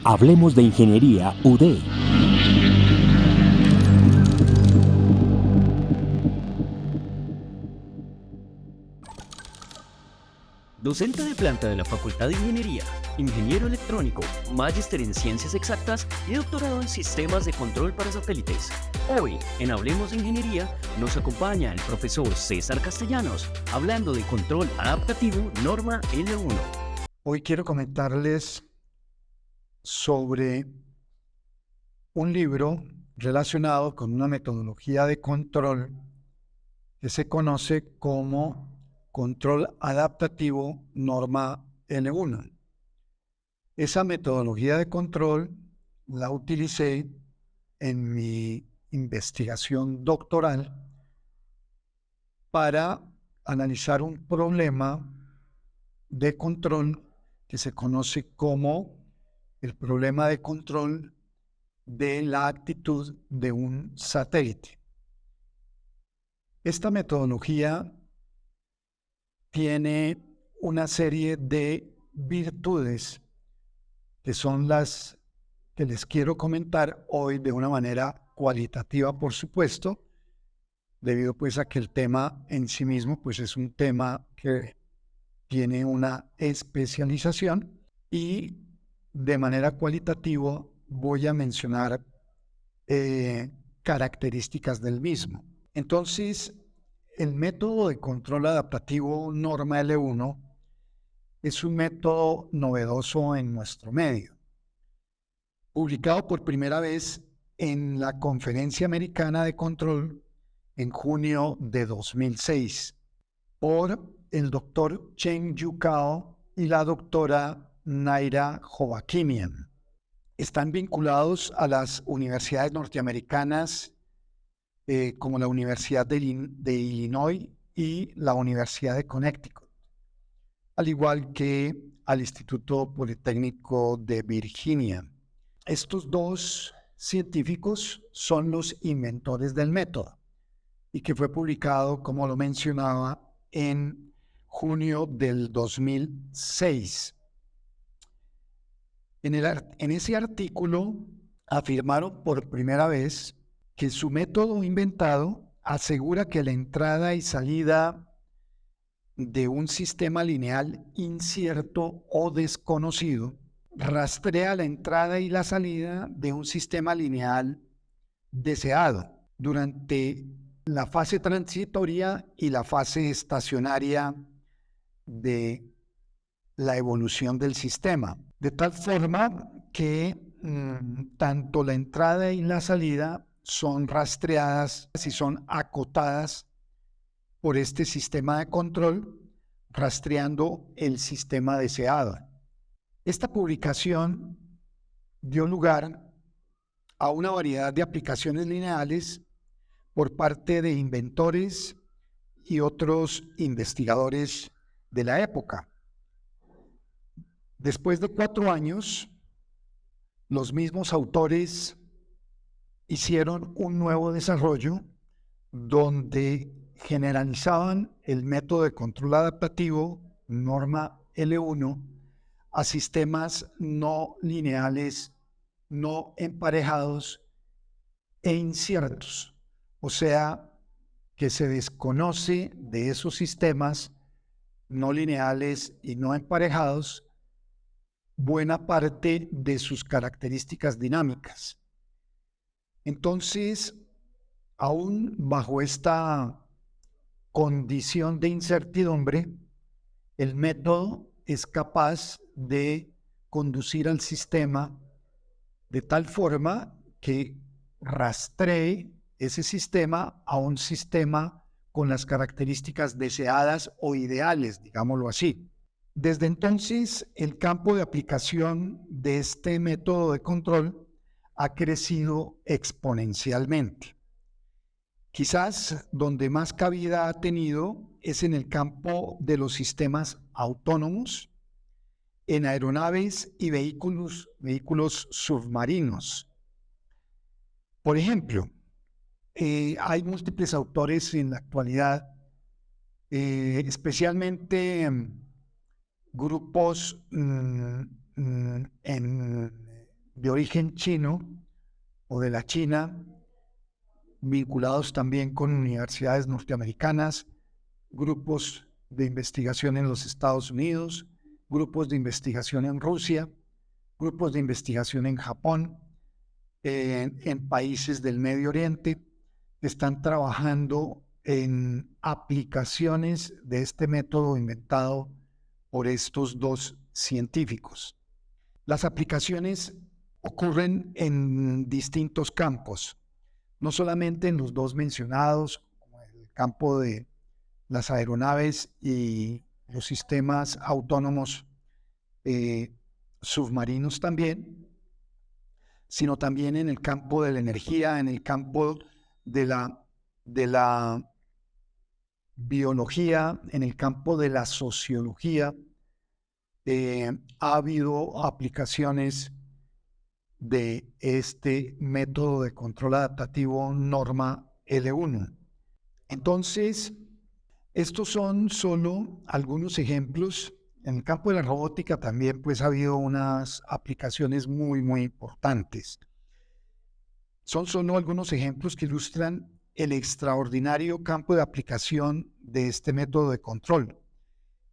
Hablemos de Ingeniería UD. Docente de planta de la Facultad de Ingeniería, ingeniero electrónico, magíster en Ciencias Exactas y doctorado en Sistemas de Control para Satélites. Hoy, en Hablemos de Ingeniería, nos acompaña el profesor César Castellanos, hablando de control adaptativo norma L1. Hoy quiero comentarles sobre un libro relacionado con una metodología de control que se conoce como Control Adaptativo Norma L1. Esa metodología de control la utilicé en mi investigación doctoral para analizar un problema de control que se conoce como el problema de control de la actitud de un satélite. Esta metodología tiene una serie de virtudes que son las que les quiero comentar hoy de una manera cualitativa, por supuesto, debido pues a que el tema en sí mismo pues es un tema que tiene una especialización, y de manera cualitativa voy a mencionar características del mismo. Entonces, el método de control adaptativo norma L1 es un método novedoso en nuestro medio, publicado por primera vez en la Conferencia Americana de Control en junio de 2006 por el doctor Chen Yu Cao y la doctora Naira Hovakimian. Están vinculados a las universidades norteamericanas como la Universidad de Illinois y la Universidad de Connecticut, al igual que al Instituto Politécnico de Virginia. Estos dos científicos son los inventores del método y que fue publicado, como lo mencionaba, en junio del 2006. En ese artículo afirmaron por primera vez que su método inventado asegura que la entrada y salida de un sistema lineal incierto o desconocido rastrea la entrada y la salida de un sistema lineal deseado durante la fase transitoria y la fase estacionaria de la evolución del sistema, de tal forma que tanto la entrada y la salida son rastreadas y son acotadas por este sistema de control, rastreando el sistema deseado. Esta publicación dio lugar a una variedad de aplicaciones lineales por parte de inventores y otros investigadores de la época. Después de 4 años, los mismos autores hicieron un nuevo desarrollo donde generalizaban el método de control adaptativo norma L1 a sistemas no lineales, no emparejados e inciertos. O sea, que se desconoce de esos sistemas no lineales y no emparejados buena parte de sus características dinámicas. Entonces, aún bajo esta condición de incertidumbre, el método es capaz de conducir al sistema de tal forma que rastree ese sistema a un sistema con las características deseadas o ideales, digámoslo así. Desde entonces, el campo de aplicación de este método de control ha crecido exponencialmente. Quizás donde más cabida ha tenido es en el campo de los sistemas autónomos, en aeronaves y vehículos submarinos. Por ejemplo, hay múltiples autores en la actualidad, especialmente grupos en de origen chino o de la China, vinculados también con universidades norteamericanas, grupos de investigación en los Estados Unidos, grupos de investigación en Rusia, grupos de investigación en Japón, en países del Medio Oriente, que están trabajando en aplicaciones de este método inventado por estos dos científicos. Las aplicaciones ocurren en distintos campos, no solamente en los dos mencionados, como el campo de las aeronaves y los sistemas autónomos submarinos también, sino también en el campo de la energía, en el campo de la biología, en el campo de la sociología. Ha habido aplicaciones de este método de control adaptativo norma L1. Entonces, estos son solo algunos ejemplos. En el campo de la robótica también pues ha habido unas aplicaciones muy importantes. Son solo algunos ejemplos que ilustran el extraordinario campo de aplicación de este método de control,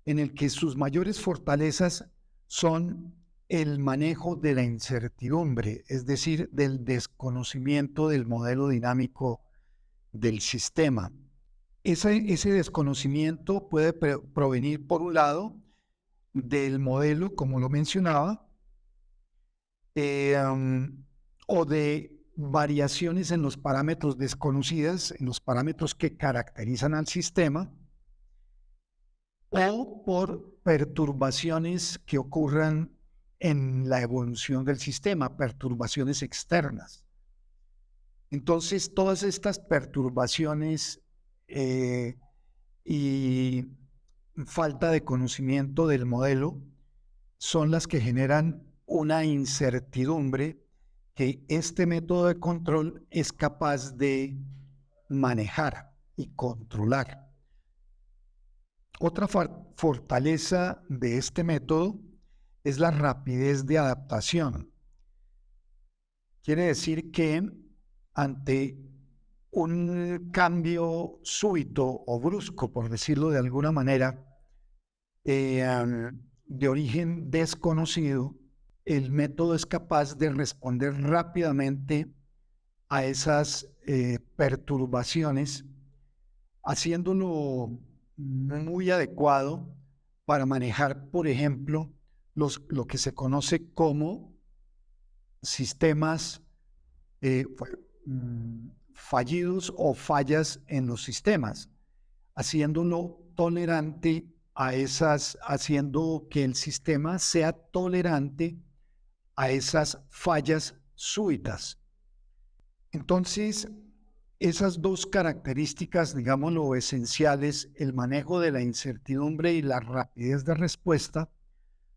en el que sus mayores fortalezas son el manejo de la incertidumbre, es decir, del desconocimiento del modelo dinámico del sistema. Ese desconocimiento puede provenir, por un lado, del modelo, como lo mencionaba, o de variaciones en los parámetros desconocidas, en los parámetros que caracterizan al sistema, o por perturbaciones que ocurran en la evolución del sistema, perturbaciones externas. Entonces, todas estas perturbaciones y falta de conocimiento del modelo son las que generan una incertidumbre que este método de control es capaz de manejar y controlar. Otra fortaleza de este método es la rapidez de adaptación. Quiere decir que ante un cambio súbito o brusco, por decirlo de alguna manera, de origen desconocido, el método es capaz de responder rápidamente a esas perturbaciones, haciéndolo muy adecuado para manejar, por ejemplo, lo que se conoce como sistemas fallidos o fallas en los sistemas, haciéndolo tolerante a haciendo que el sistema sea tolerante a esas fallas súbitas. Entonces, esas dos características, digámoslo, esenciales, el manejo de la incertidumbre y la rapidez de respuesta,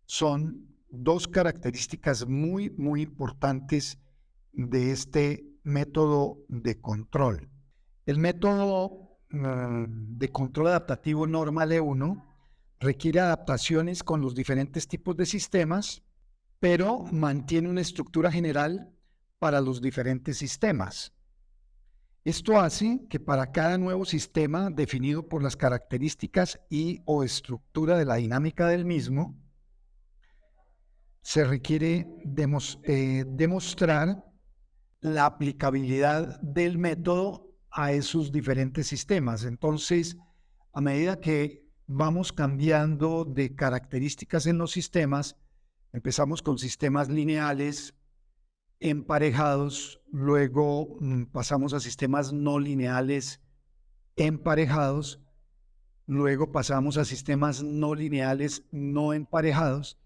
son dos características muy importantes de este método de control. El método de control adaptativo norma L1 requiere adaptaciones con los diferentes tipos de sistemas, pero mantiene una estructura general para los diferentes sistemas. Esto hace que para cada nuevo sistema definido por las características y o estructura de la dinámica del mismo, se requiere demostrar la aplicabilidad del método a esos diferentes sistemas. Entonces, a medida que vamos cambiando de características en los sistemas, empezamos con sistemas lineales, emparejados, luego pasamos a sistemas no lineales emparejados, luego pasamos a sistemas no lineales no emparejados.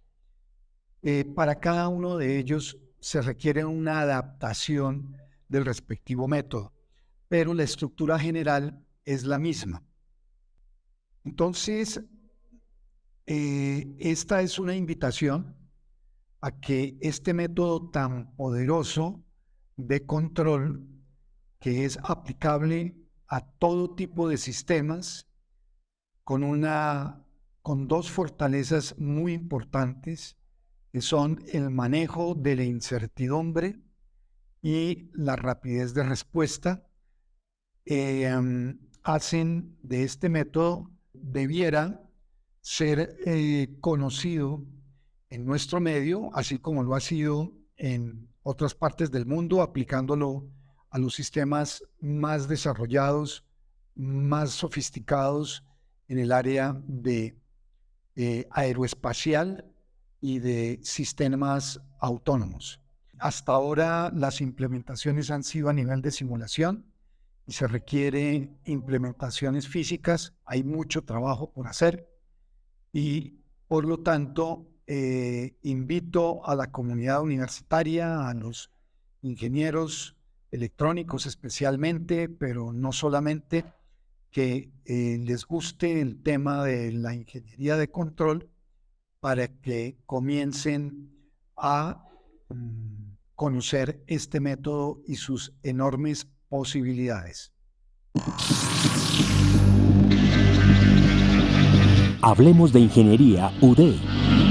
Para cada uno de ellos se requiere una adaptación del respectivo método, pero la estructura general es la misma. Entonces, esta es una invitación a que este método tan poderoso de control, que es aplicable a todo tipo de sistemas, con dos fortalezas muy importantes, que son el manejo de la incertidumbre y la rapidez de respuesta, hacen de este método, debiera ser conocido en nuestro medio, así como lo ha sido en otras partes del mundo, aplicándolo a los sistemas más desarrollados, más sofisticados en el área de aeroespacial y de sistemas autónomos. Hasta ahora las implementaciones han sido a nivel de simulación y se requieren implementaciones físicas. Hay mucho trabajo por hacer y por lo tanto invito a la comunidad universitaria, a los ingenieros electrónicos especialmente, pero no solamente, que les guste el tema de la ingeniería de control para que comiencen a conocer este método y sus enormes posibilidades. Hablemos de Ingeniería UDEI.